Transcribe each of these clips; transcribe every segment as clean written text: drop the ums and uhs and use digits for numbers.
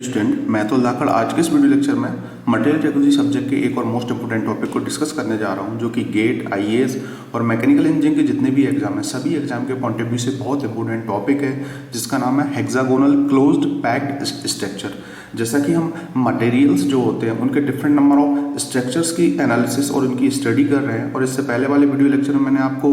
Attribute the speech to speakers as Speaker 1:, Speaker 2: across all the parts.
Speaker 1: Student मैं तो लाखड़ आज के इस वीडियो लेक्चर में मटेरियल टेक्नोलॉजी सब्जेक्ट के एक और मोस्ट इंपोर्टेंट टॉपिक को डिस्कस करने जा रहा हूं, जो कि गेट, आईएएस और मैकेनिकल इंजीनियरिंग के जितने भी एग्जाम हैं सभी एग्जाम के पॉइंट ऑफ व्यू से बहुत इंपॉर्टेंट टॉपिक है, जिसका नाम है हेक्सागोनल क्लोज्ड पैक्ड स्ट्रक्चर। जैसा कि हम मटेरियल्स जो होते हैं उनके डिफरेंट नंबर ऑफ स्ट्रक्चर्स की एनालिसिस और उनकी स्टडी कर रहे हैं, और इससे पहले वाले वीडियो लेक्चर में मैंने आपको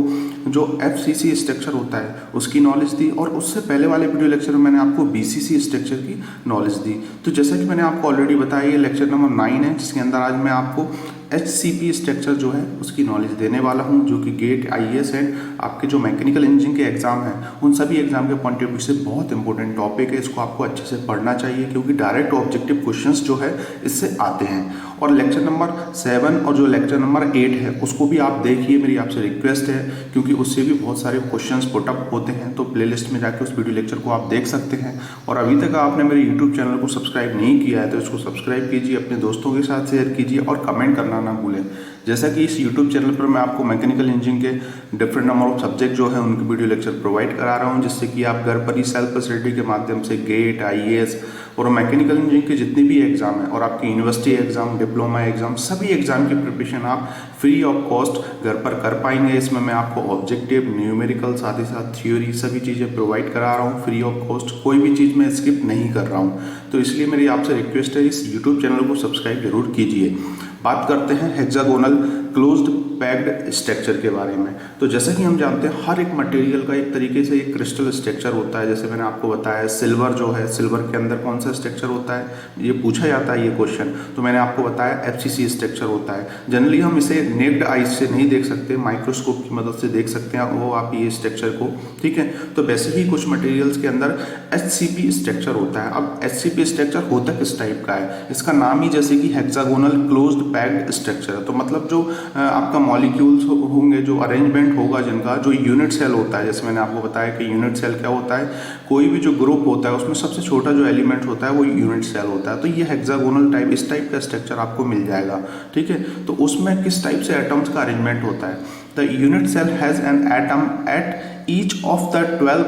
Speaker 1: जो एफसीसी स्ट्रक्चर होता है उसकी नॉलेज दी, और उससे पहले वाले वीडियो लेक्चर में मैंने आपको बीसीसी स्ट्रक्चर की नॉलेज दी। तो जैसा कि मैंने आपको ऑलरेडी बताया, ये लेक्चर नंबर 9 है, जिसके अंदर आज मैं आपको एचसीपी स्ट्रक्चर जो है उसकी नॉलेज देने वाला हूं, जो कि गेट, आईएएस एंड आपके जो मैकेनिकल इंजीनियरिंग के एग्जाम हैं उन सभी एग्जाम के पॉइंट ऑफ व्यू से बहुत इंपॉर्टेंट टॉपिक है। इसको आपको अच्छे से पढ़ना चाहिए, क्योंकि डायरेक्ट ऑब्जेक्टिव क्वेश्चंस जो है इससे आते हैं। और लेक्चर नंबर 7 और जो लेक्चर नंबर 8 है उसको भी आप देखिए, मेरी आपसे रिक्वेस्ट है, क्योंकि उससे भी बहुत सारे क्वेश्चंस पुटअप होते हैं। तो प्लेलिस्ट में जाके उस वीडियो लेक्चर को आप देख सकते हैं। और अभी तक आपने मेरे यूट्यूब चैनल को सब्सक्राइब नहीं किया है तो इसको सब्सक्राइब कीजिए, अपने दोस्तों के साथ शेयर कीजिए और कमेंट करना ना भूलें। जैसा कि इस यूट्यूब चैनल पर मैं आपको मैकेनिकल इंजीनियरिंग के डिफरेंट नंबर ऑफ सब्जेक्ट जो है उनके वीडियो लेक्चर प्रोवाइड करा रहा हूं, जिससे कि आप घर पर ही सेल्फ स्टडी के माध्यम से गेट, आईएएस और मैकेनिकल इंजीनियरिंग के जितने भी एग्जाम है और आपकी यूनिवर्सिटी एग्जाम, डिप्लोमा एग्जाम, सभी एग्जाम की प्रिपरेशन आप फ्री ऑफ कॉस्ट घर पर कर पाएंगे। इसमें मैं आपको ऑब्जेक्टिव, न्यूमेरिकल, साथ ही साथ थ्योरी सभी चीज़ें प्रोवाइड करा रहा हूँ फ्री ऑफ कॉस्ट। कोई भी चीज़ मैं स्किप नहीं कर रहा हूँ, तो इसलिए मेरी आपसे रिक्वेस्ट है, इस यूट्यूब चैनल को सब्सक्राइब जरूर कीजिए। बात करते हैं हेक्सागोनल क्लोज्ड पैक्ड स्ट्रक्चर के बारे में। तो जैसा कि हम जानते हैं, हर एक मटेरियल का एक तरीके से एक क्रिस्टल स्ट्रक्चर होता है। जैसे मैंने आपको बताया, सिल्वर जो है, सिल्वर के अंदर कौन सा स्ट्रक्चर होता है, ये पूछा जाता है ये क्वेश्चन। तो मैंने आपको बताया एफसीसी स्ट्रक्चर होता है। जनरली हम इसे नेक्ड आइज से नहीं देख सकते, माइक्रोस्कोप की मदद से देख सकते हैं वो आप ये स्ट्रक्चर को, ठीक है। तो वैसे ही कुछ मटेरियल्स के अंदर एचसीपी स्ट्रक्चर होता है। अब एचसीपी स्ट्रक्चर होता किस टाइप का है, इसका नाम ही जैसे कि हेक्सागोनल क्लोज्ड पैक्ड स्ट्रक्चर है। तो मतलब जो आपका मॉलिक्यूल्स होंगे, जो अरेंजमेंट होगा जिनका, जो यूनिट सेल होता है, जैसे मैंने आपको बताया कि यूनिट सेल क्या होता है, कोई भी जो ग्रुप होता है उसमें सबसे छोटा जो एलिमेंट होता है वो यूनिट सेल होता है। तो ये हेक्सागोनल टाइप, इस टाइप का स्ट्रक्चर आपको मिल जाएगा, ठीक है। तो उसमें किस टाइप से एटम्स का अरेंजमेंट होता है, the unit cell has an atom at each of the 12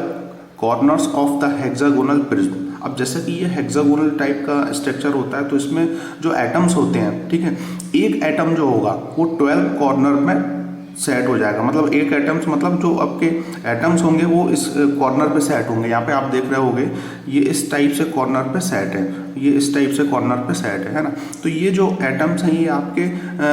Speaker 1: corners of the hexagonal prism. अब जैसा कि ये हेक्सागोनल टाइप का स्ट्रक्चर होता है, तो इसमें जो एटम्स होते हैं, ठीक है, एक एटम जो होगा वो 12 कॉर्नर में सेट हो जाएगा। मतलब एक एटम्स, मतलब जो आपके एटम्स होंगे वो इस कॉर्नर पे सेट होंगे। यहाँ पे आप देख रहे होंगे ये इस टाइप से कॉर्नर पे सेट है, ये इस टाइप से कॉर्नर पे सेट है ना। तो ये जो एटम्स हैं ये आपके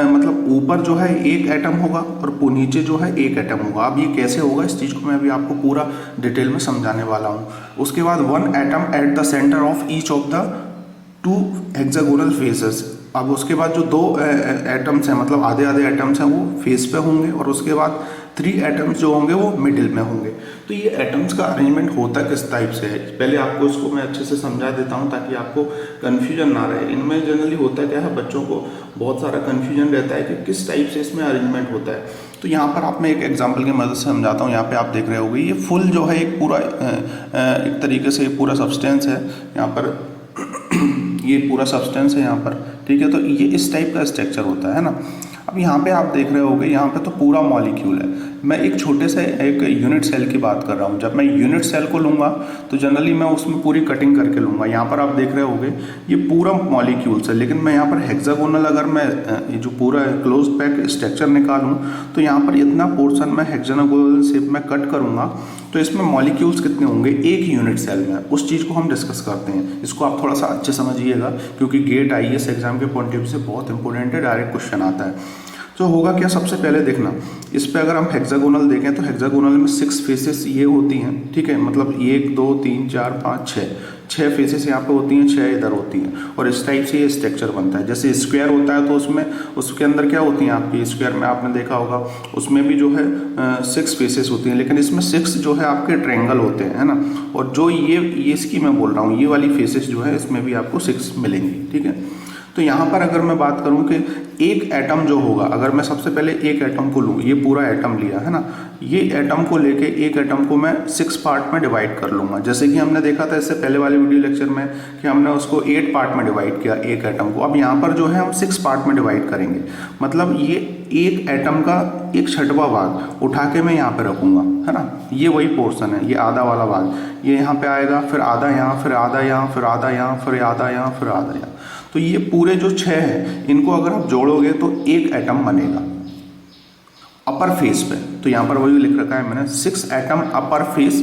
Speaker 1: मतलब ऊपर जो है एक एटम होगा और नीचे जो है एक एटम होगा। अब ये कैसे होगा, इस चीज़ को मैं अभी आपको पूरा डिटेल में समझाने वाला हूँ। उसके बाद one atom at the centre of each of the 2 hexagonal faces. अब उसके बाद जो 2 एटम्स हैं, मतलब आधे आधे एटम्स हैं, वो फेस पे होंगे, और उसके बाद 3 एटम्स जो होंगे वो मिडिल में होंगे। तो ये एटम्स का अरेंजमेंट होता किस टाइप से है, पहले आपको इसको मैं अच्छे से समझा देता हूँ ताकि आपको कन्फ्यूजन ना रहे। इनमें जनरली होता क्या है, बच्चों को बहुत सारा कन्फ्यूजन रहता है कि किस टाइप से इसमें अरेंजमेंट होता है। तो यहाँ पर आप मैं एक एग्जाम्पल की मदद से समझाता हूँ। यहाँ पे आप देख रहे होंगे ये फुल जो है एक पूरा एक तरीके से पूरा सब्सटेंस है यहाँ पर ये पूरा सब्सटेंस है यहाँ पर, ठीक है। तो ये इस टाइप का स्ट्रक्चर होता है ना। अब यहाँ पे आप देख रहे होंगे, यहाँ पे तो पूरा मॉलिक्यूल है। मैं एक छोटे से एक यूनिट सेल की बात कर रहा हूँ। जब मैं यूनिट सेल को लूँगा तो जनरली मैं उसमें पूरी कटिंग करके लूँगा। यहाँ पर आप देख रहे होंगे ये पूरा मॉलिक्यूल्स है, लेकिन मैं यहाँ पर हेक्सागोनल, अगर मैं ये जो पूरा क्लोज पैक स्ट्रक्चर निकालूँ तो यहाँ पर इतना पोर्शन मैं हेक्सागोनल शेप में कट करूँगा, तो इसमें मॉलिक्यूल्स कितने होंगे एक यूनिट सेल में, उस चीज़ को हम डिस्कस करते हैं। इसको आप थोड़ा सा अच्छे समझिएगा, क्योंकि गेट, आईएएस एग्जाम के पॉइंट ऑफ व्यू से बहुत इंपॉर्टेंट है, डायरेक्ट क्वेश्चन आता है। तो होगा क्या, सबसे पहले देखना इस पे अगर हम हेक्सागोनल देखें तो हेक्सागोनल में 6 फेसेस ये होती हैं, ठीक है। मतलब 1 2 3 4 5 6 फेसेस यहाँ पे होती हैं, 6 इधर होती हैं, और इस टाइप से ये स्ट्रक्चर बनता है। जैसे स्क्वायर होता है तो उसमें उसके अंदर क्या होती हैं आपकी, स्क्वायर में आपने देखा होगा उसमें भी जो है 6 फेसेस होती हैं, लेकिन इसमें 6 जो है आपके ट्रायंगल होते हैं, है ना। और जो ये इसकी मैं बोल रहा हूँ, ये वाली फेसेस जो है इसमें भी आपको 6 मिलेंगी, ठीक है। तो यहाँ पर अगर मैं बात करूँ कि एक एटम जो होगा, अगर मैं सबसे पहले एक एटम को लूँ, ये पूरा एटम लिया है ना, ये एटम को लेके एक एटम को मैं 6 पार्ट में डिवाइड कर लूँगा। जैसे कि हमने देखा था इससे पहले वाले वीडियो लेक्चर में कि हमने उसको 8 पार्ट में डिवाइड किया एक एटम को। अब यहाँ पर जो है हम 6 पार्ट में डिवाइड करेंगे। मतलब ये एक एटम का एक छठवां भाग उठा के मैं यहाँ पे रखूँगा, है ना। ये वही पोर्शन है, ये आधा वाला भाग, ये यहाँ पे आएगा, फिर आधा यहाँ, फिर आधा यहाँ, फिर आधा यहाँ, फिर आधा यहाँ, फिर आधा यहाँ। तो ये पूरे जो 6 है, इनको अगर आप जोड़ोगे तो एक एटम बनेगा अपर फेस पे। तो यहाँ पर वही लिख रखा है मैंने, 6 एटम अपर फेस,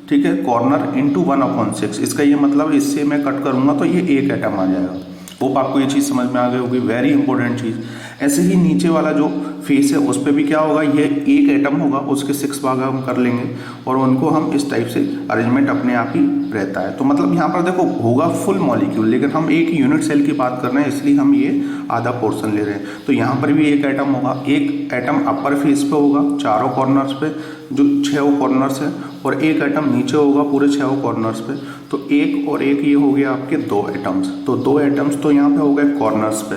Speaker 1: ठीक है, कॉर्नर इंटू 1/6। इसका ये मतलब इससे मैं कट करूँगा तो ये एक एटम आ जाएगा। होप आपको ये चीज़ समझ में आ गई होगी, वेरी इंपॉर्टेंट चीज़। ऐसे ही नीचे वाला जो फेस है उस पर भी क्या होगा, ये एक एटम होगा, उसके 6 भाग हम कर लेंगे और उनको हम इस टाइप से अरेंजमेंट अपने आप ही रहता है। तो मतलब यहाँ पर देखो होगा फुल मॉलिक्यूल, लेकिन हम एक यूनिट सेल की बात कर रहे हैं इसलिए हम ये आधा पोर्शन ले रहे हैं। तो यहाँ पर भी एक एटम होगा, एक एटम अपर फेस पे होगा चारों कॉर्नर्स पे जो 6 कॉर्नर्स है, और एक एटम नीचे होगा पूरे 6 कॉर्नर्स पे। तो एक और एक ये हो गया आपके 2 एटम्स। तो 2 एटम्स तो यहाँ पे हो गए कॉर्नर्स पे।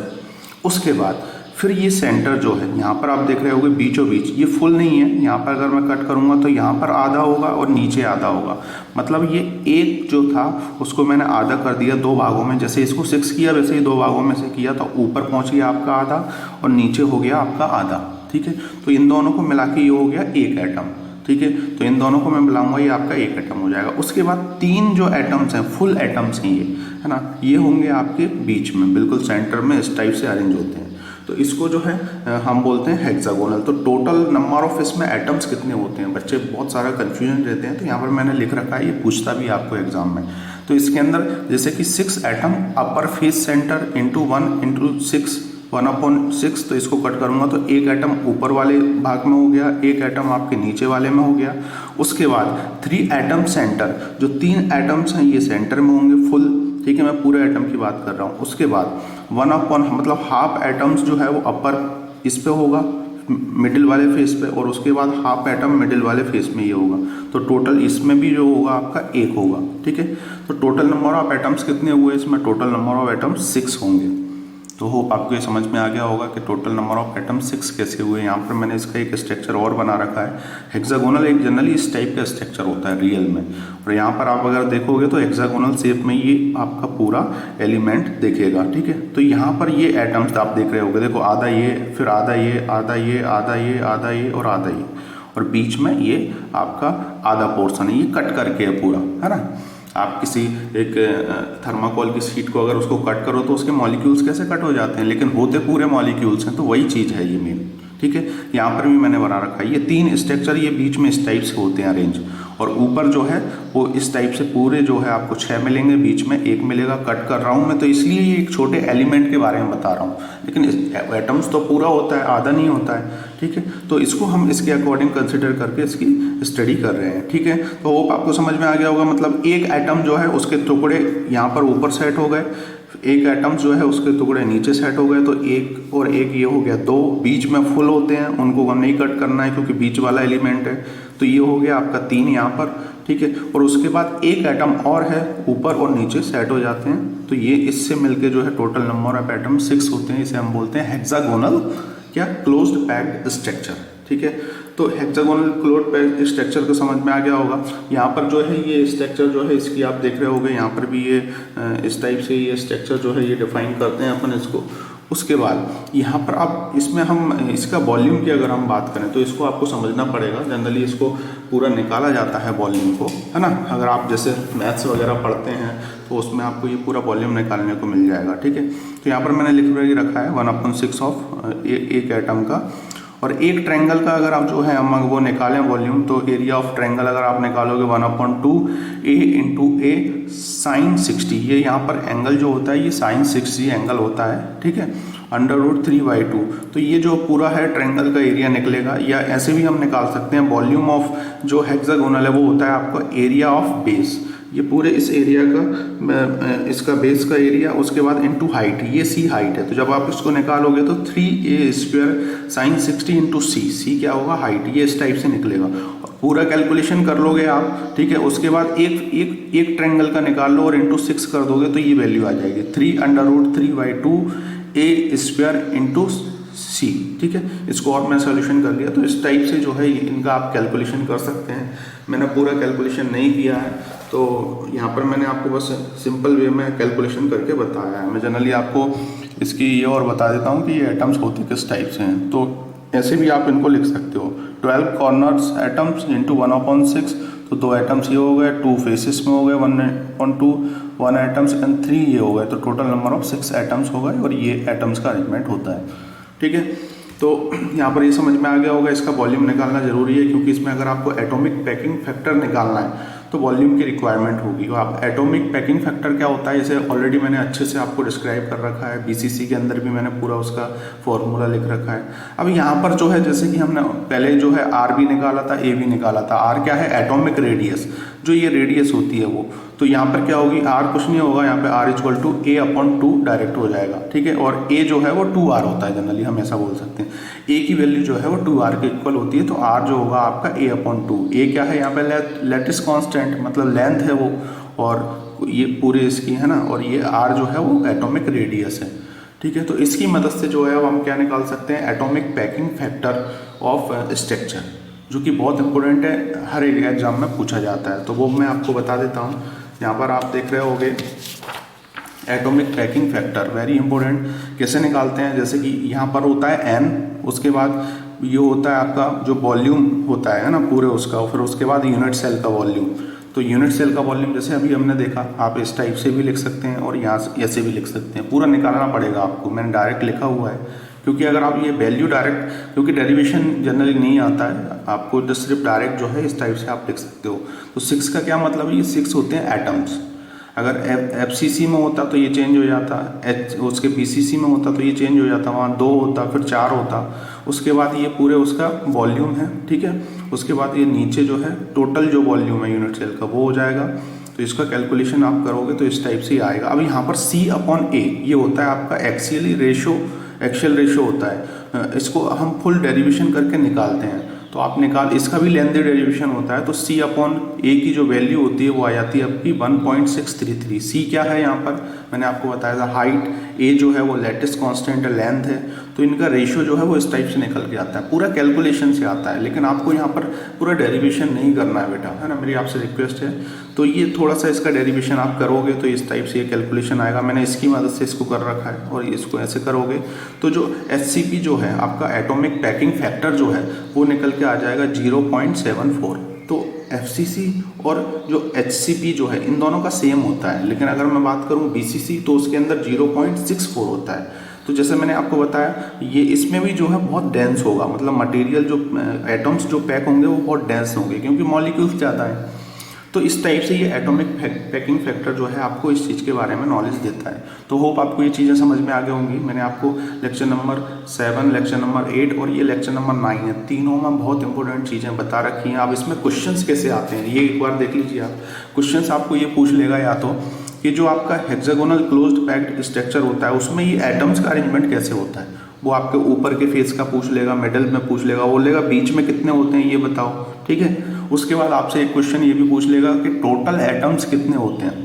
Speaker 1: उसके बाद फिर ये सेंटर जो है यहाँ पर आप देख रहे होगे बीचों बीच, ये फुल नहीं है, यहाँ पर अगर मैं कट करूँगा तो यहाँ पर आधा होगा और नीचे आधा होगा। मतलब ये एक जो था उसको मैंने आधा कर दिया 2 भागों में, जैसे इसको 6 किया वैसे ही 2 भागों में से किया, तो ऊपर पहुँच गया आपका आधा और नीचे हो गया आपका आधा, ठीक है। तो इन दोनों को मिला के ये हो गया एक एटम, ठीक है। तो इन दोनों को मैं मिलाऊंगा, ये आपका एक एटम हो जाएगा। उसके बाद 3 जो एटम्स हैं, फुल एटम्स हैं ये, है ना, ये होंगे आपके बीच में बिल्कुल सेंटर में इस टाइप से अरेंज होते हैं। तो इसको जो है हम बोलते हैं हेक्सागोनल। तो टोटल नंबर ऑफ इसमें एटम्स कितने होते हैं, बच्चे बहुत सारा कन्फ्यूजन रहते हैं, तो यहाँ पर मैंने लिख रखा है, ये पूछता भी आपको एग्जाम में। तो इसके अंदर जैसे कि 6 एटम अपर फेस सेंटर इंटू 1/6, तो इसको कट करूंगा तो एक एटम ऊपर वाले भाग में हो गया, एक एटम आपके नीचे वाले में हो गया। उसके बाद 3 एटम सेंटर, जो 3 एटम्स हैं ये सेंटर में होंगे फुल, ठीक है, मैं पूरे एटम की बात कर रहा हूँ। उसके बाद 1/, मतलब हाफ एटम्स जो है वो अपर इस पे होगा मिडिल वाले फेस पे, और उसके बाद हाफ एटम मिडिल वाले फेस में ये होगा। तो टोटल इसमें भी जो होगा आपका 1 होगा, ठीक है। तो टोटल नंबर ऑफ एटम्स कितने हुए इसमें, टोटल नंबर ऑफ एटम्स 6 होंगे। तो होप आपको ये समझ में आ गया होगा कि टोटल नंबर ऑफ एटम 6 कैसे हुए। यहाँ पर मैंने इसका एक स्ट्रक्चर और बना रखा है। हेक्सागोनल एक जनरली इस टाइप का स्ट्रक्चर होता है रियल में, और यहाँ पर आप अगर देखोगे तो हेक्सागोनल शेप में ये आपका पूरा एलिमेंट दिखेगा, ठीक है। तो यहाँ पर ये एटम्स आप देख रहे होगे, देखो आधा ये, फिर आधा ये, आधा ये, आधा ये, आधा ये और आधा ये, और बीच में ये आपका आधा पोर्शन है, ये कट करके है पूरा, है ना। आप किसी एक थर्माकोल की शीट को अगर उसको कट करो तो उसके मॉलिक्यूल्स कैसे कट हो जाते हैं, लेकिन होते पूरे मॉलिक्यूल्स हैं। तो वही चीज़ है ये मेन, ठीक है। यहाँ पर भी मैंने बना रखा है ये 3 स्ट्रक्चर, ये बीच में इस टाइप से होते हैं अरेंज, और ऊपर जो है वो इस टाइप से पूरे जो है आपको 6 मिलेंगे, बीच में 1 मिलेगा। कट कर रहा हूँ मैं तो इसलिए ये एक छोटे एलिमेंट के बारे में बता रहा हूँ, लेकिन एटम्स तो पूरा होता है, आधा नहीं होता है, ठीक है। तो इसको हम इसके अकॉर्डिंग कंसिडर करके इसकी स्टडी कर रहे हैं, ठीक है। तो होप आपको समझ में आ गया होगा। मतलब एक एटम जो है उसके टुकड़े यहाँ पर ऊपर सेट हो गए, एक एटम्स जो है उसके टुकड़े नीचे सेट हो गए, तो एक और एक ये हो गया 2, बीच में फुल होते हैं, उनको हम नहीं कट करना है क्योंकि बीच वाला एलिमेंट है। तो ये हो गया आपका 3 यहाँ पर, ठीक है। और उसके बाद एक एटम और है ऊपर और नीचे सेट हो जाते हैं, तो ये इससे मिलके जो है टोटल नंबर ऑफ एटम 6 होते हैं। इसे हम बोलते हैं हेक्सागोनल क्या क्लोज्ड पैक्ड स्ट्रक्चर, ठीक है। तो हेक्सागोनल क्लोज्ड पैक्ड स्ट्रक्चर को समझ में आ गया होगा। यहाँ पर जो है ये स्ट्रक्चर जो है इसकी आप देख रहे होगे, यहाँ पर भी ये इस टाइप से ये स्ट्रक्चर जो है ये डिफाइन करते हैं अपन इसको। उसके बाद यहाँ पर आप इसमें हम इसका वॉल्यूम की अगर हम बात करें तो इसको आपको समझना पड़ेगा। जनरली इसको पूरा निकाला जाता है वॉल्यूम को, है ना। अगर आप जैसे मैथ्स वगैरह पढ़ते हैं तो उसमें आपको ये पूरा वॉल्यूम निकालने को मिल जाएगा, ठीक है। तो यहाँ पर मैंने लिख रखा है 1/6 ऑफ एक एटम का। और एक ट्रायंगल का अगर आप जो है हम वो निकालें वॉल्यूम, तो एरिया ऑफ ट्रायंगल अगर आप निकालोगे 1/2 a इंटू ए साइन 60, ये यहाँ पर एंगल जो होता है ये साइन 60 एंगल होता है, ठीक है, √3/2। तो ये जो पूरा है ट्रायंगल का एरिया निकलेगा, या ऐसे भी हम निकाल सकते हैं वॉल्यूम ऑफ जो हेक्सागोनल है वो होता है आपका एरिया ऑफ बेस। ये पूरे इस एरिया का इसका बेस का एरिया, उसके बाद इनटू हाइट, ये सी हाइट है। तो जब आप इसको निकालोगे तो 3a² साइन 60 इंटू सी क्या होगा हाइट, ये इस टाइप से निकलेगा। पूरा कैलकुलेशन कर लोगे आप, ठीक है। उसके बाद एक ट्रायंगल का निकाल लो और इंटू 6 कर दोगे तो ये वैल्यू आ जाएगी 3√3/2 a² इंटू सी, ठीक है। इसको और मैं सोल्यूशन कर लिया। तो इस टाइप से जो है इनका आप कैलकुलेशन कर सकते हैं। मैंने पूरा कैलकुलेशन नहीं किया है, तो यहाँ पर मैंने आपको बस सिंपल वे में कैलकुलेशन करके बताया है। मैं जनरली आपको इसकी ये और बता देता हूँ कि ये एटम्स होते किस टाइप से हैं। तो ऐसे भी आप इनको लिख सकते हो 12 कॉर्नर्स एटम्स इंटू 1/6, तो 2 एटम्स ये हो गए, 2 फेसिस में हो गए 1/2 1 एटम्स एंड 3 ये हो गए, तो टोटल नंबर ऑफ 6 एटम्स हो गए और ये एटम्स का अरेंजमेंट होता है। ठीक है, तो यहाँ पर ये समझ में आ गया होगा इसका वॉल्यूम निकालना जरूरी है, क्योंकि इसमें अगर आपको एटॉमिक पैकिंग फैक्टर निकालना है तो वॉल्यूम की रिक्वायरमेंट होगी। और आप एटॉमिक पैकिंग फैक्टर क्या होता है, इसे ऑलरेडी मैंने अच्छे से आपको डिस्क्राइब कर रखा है, बीसीसी के अंदर भी मैंने पूरा उसका फॉर्मूला लिख रखा है। अब यहाँ पर जो है जैसे कि हमने पहले जो है आर भी निकाला था, ए भी निकाला था। आर क्या है, एटॉमिक रेडियस, जो ये रेडियस होती है वो, तो यहाँ पर क्या होगी, आर कुछ नहीं होगा, यहाँ पे are equal to A/2 direct हो जाएगा। ठीक है, और ए जो है वो 2R होता है, जनरली हम ऐसा बोल सकते हैं। ए की वैल्यू जो है वो 2R के इक्वल होती है, तो आर जो होगा आपका A/2। ए क्या है यहाँ पे, लैटिस कांस्टेंट मतलब लेंथ है वो, और ये पूरे इसकी है ना, और ये आर जो है वो एटॉमिक रेडियस है। ठीक है, तो इसकी मदद से जो है हम क्या निकाल सकते हैं, atomic packing factor of structure, जो कि बहुत इंपॉर्टेंट है, हर एक एग्जाम में पूछा जाता है। तो वो मैं आपको बता देता हूँ। यहाँ पर आप देख रहे होगे atomic packing factor, very important. कैसे निकालते हैं, जैसे कि यहाँ पर होता है n, उसके बाद ये होता है आपका जो वॉल्यूम होता है ना पूरे उसका, और फिर उसके बाद यूनिट सेल का वॉल्यूम। तो यूनिट सेल का वॉल्यूम जैसे अभी हमने देखा, आप इस टाइप से भी लिख सकते हैं और यहाँ से ऐसे भी लिख सकते हैं। पूरा निकालना पड़ेगा आपको, मैंने डायरेक्ट लिखा हुआ है, क्योंकि अगर आप ये वैल्यू डायरेक्ट, क्योंकि डेरिवेशन जनरली नहीं आता है आपको, तो सिर्फ डायरेक्ट जो है इस टाइप से आप लिख सकते हो। तो 6 का क्या मतलब है, ये 6 होते हैं एटम्स। अगर FCC में होता तो ये चेंज हो जाता, उसके BCC में होता तो ये चेंज हो जाता, वहाँ 2 होता, फिर 4 होता, उसके बाद ये पूरे उसका वॉल्यूम है। ठीक है, उसके बाद ये नीचे जो है टोटल जो वॉल्यूम है यूनिट सेल का वो हो जाएगा। तो इसका कैलकुलेशन आप करोगे तो इस टाइप से ही आएगा। अब यहाँ पर C/A ये होता है आपका एक्सियल रेशो होता है, इसको हम फुल डेरिवेशन करके निकालते हैं। तो आप इसका भी लेंथी डेरिवेशन होता है, तो C/A की जो वैल्यू होती है वो आ जाती है आपकी 1.633। C क्या है, यहाँ पर मैंने आपको बताया था हाइट, A जो है वो लेटिस कांस्टेंट है, लेंथ है, तो इनका रेशियो जो है वो इस टाइप से निकल के आता है, पूरा कैलकुलेशन से आता है। लेकिन आपको यहाँ पर पूरा डेरिवेशन नहीं करना है बेटा, है ना, मेरी आपसे रिक्वेस्ट है। तो ये थोड़ा सा इसका डेरिवेशन आप करोगे तो इस टाइप से ये कैलकुलेशन आएगा। मैंने इसकी मदद से इसको कर रखा है, और इसको ऐसे करोगे तो जो HCP जो है आपका एटॉमिक पैकिंग फैक्टर जो है वो निकल के आ जाएगा 0.74। तो FCC और जो HCP जो है इन दोनों का सेम होता है, लेकिन अगर मैं बात करूं BCC तो उसके अंदर 0.64 होता है। तो जैसे मैंने आपको बताया, ये इसमें भी जो है बहुत डेंस होगा, मतलब मटेरियल जो एटम्स जो पैक होंगे वो बहुत डेंस होंगे, क्योंकि मॉलिक्यूल्स ज़्यादा हैं। तो इस टाइप से ये एटॉमिक पैकिंग फैक्टर जो है आपको इस चीज़ के बारे में नॉलेज देता है। तो होप आपको ये चीज़ें समझ में आ गई होंगी। मैंने आपको लेक्चर नंबर 7, लेक्चर नंबर 8 और ये लेक्चर नंबर 9 है, तीनों में बहुत इंपॉर्टेंट चीज़ें बता रखी हैं। अब इसमें क्वेश्चंस कैसे आते हैं ये एक बार देख लीजिए आप। क्वेश्चंस आपको ये पूछ लेगा या तो कि जो आपका हेक्सागोनल क्लोज्ड पैक्ड स्ट्रक्चर होता है उसमें ये एटम्स का अरेंजमेंट कैसे होता है, वो आपके ऊपर के फेस का पूछ लेगा, मिडल में पूछ लेगा, बोलेगा बीच में कितने होते हैं ये बताओ। ठीक है, उसके बाद आपसे एक क्वेश्चन ये भी पूछ लेगा कि टोटल एटम्स कितने होते हैं।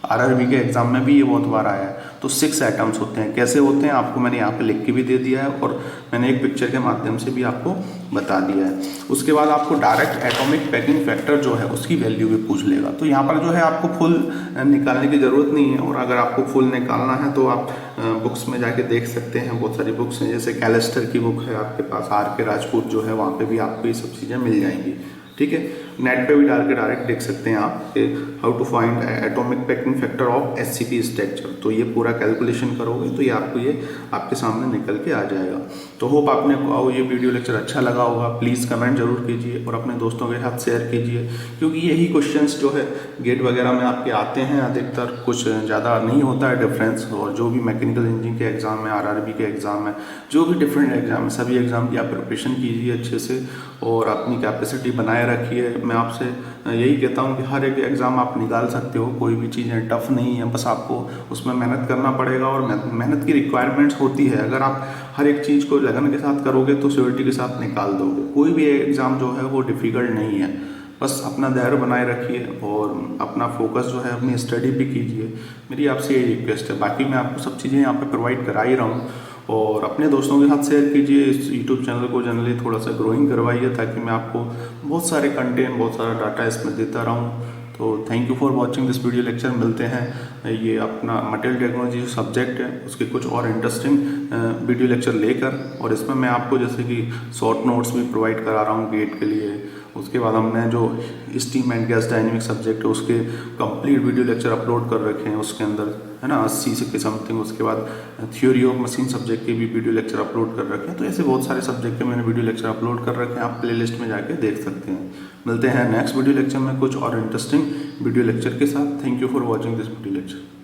Speaker 1: RRB के एग्जाम में भी ये बहुत बार आया है। तो 6 एटम्स होते हैं, कैसे होते हैं आपको मैंने यहाँ पे लिख के भी दे दिया है, और मैंने एक पिक्चर के माध्यम से भी आपको बता दिया है। उसके बाद आपको डायरेक्ट एटॉमिक पैकिंग फैक्टर जो है उसकी वैल्यू भी पूछ लेगा। तो यहाँ पर जो है आपको फुल निकालने की ज़रूरत नहीं है, और अगर आपको फुल निकालना है तो आप बुक्स में जाके देख सकते हैं, बहुत सारी बुक्स हैं, जैसे कैलेस्टर की बुक है आपके पास, RK राजपूत जो है, वहाँ पर भी आपको ये सब चीज़ें मिल जाएंगी। ठीक है, नेट पे भी डाल के डायरेक्ट देख सकते हैं आप कि how to find atomic packing factor of HCP structure. तो ये पूरा कैलकुलेशन करोगे तो ये आपके सामने निकल के आ जाएगा। तो होप आपने को ये वीडियो लेक्चर अच्छा लगा होगा। प्लीज़ कमेंट जरूर कीजिए और अपने दोस्तों के साथ शेयर कीजिए, क्योंकि यही क्वेश्चंस जो है गेट वगैरह में आपके आते हैं अधिकतर, कुछ ज़्यादा नहीं होता है डिफरेंस। और जो भी मैकेनिकल इंजीनियरिंग के एग्ज़ाम है, RRB के एग्ज़ाम है, जो भी डिफरेंट एग्जाम है, सभी एग्ज़ाम की आप प्रिपरेशन कीजिए अच्छे से और अपनी कैपेसिटी बनाए रखिए। मैं आपसे यही कहता हूँ कि हर एक एग्ज़ाम आप निकाल सकते हो, कोई भी चीज़ें टफ नहीं है, बस आपको उसमें मेहनत करना पड़ेगा और मेहनत की रिक्वायरमेंट्स होती है। अगर आप हर एक चीज़ को लगन के साथ करोगे तो श्योरिटी के साथ निकाल दोगे। कोई भी एग्ज़ाम जो है वो डिफ़िकल्ट नहीं है, बस अपना धैर्य बनाए रखिए और अपना फोकस जो है अपनी स्टडी पे कीजिए। मेरी आपसे यही रिक्वेस्ट है। बाकी मैं आपको सब चीज़ें यहाँ पे प्रोवाइड करा ही रहा हूँ, और अपने दोस्तों के साथ शेयर कीजिए। इस यूट्यूब चैनल को जनरली थोड़ा सा ग्रोइंग करवाइए, ताकि मैं आपको बहुत सारे कंटेंट, बहुत सारा डाटा इसमें देता रहूँ। तो thank you for watching this video lecture. मिलते हैं ये अपना मटेरियल टेक्नोलॉजी जो सब्जेक्ट है उसके कुछ और इंटरेस्टिंग वीडियो लेक्चर लेकर, और इसमें मैं आपको जैसे कि शॉर्ट नोट्स भी प्रोवाइड करा रहा हूँ गेट के लिए। उसके बाद हमने जो steam and gas dynamic subject है उसके कंप्लीट वीडियो लेक्चर अपलोड कर रखे हैं उसके अंदर, है ना, 80 से के समथिंग। उसके बाद थ्योरी ऑफ मशीन सब्जेक्ट के भी वीडियो लेक्चर अपलोड कर रखे हैं। तो ऐसे बहुत सारे सब्जेक्ट के मैंने वीडियो लेक्चर अपलोड कर रखे हैं, आप प्लेलिस्ट में जाके देख सकते हैं। मिलते हैं नेक्स्ट वीडियो लेक्चर में कुछ और इंटरेस्टिंग वीडियो लेक्चर के साथ। Thank you for watching this video lecture.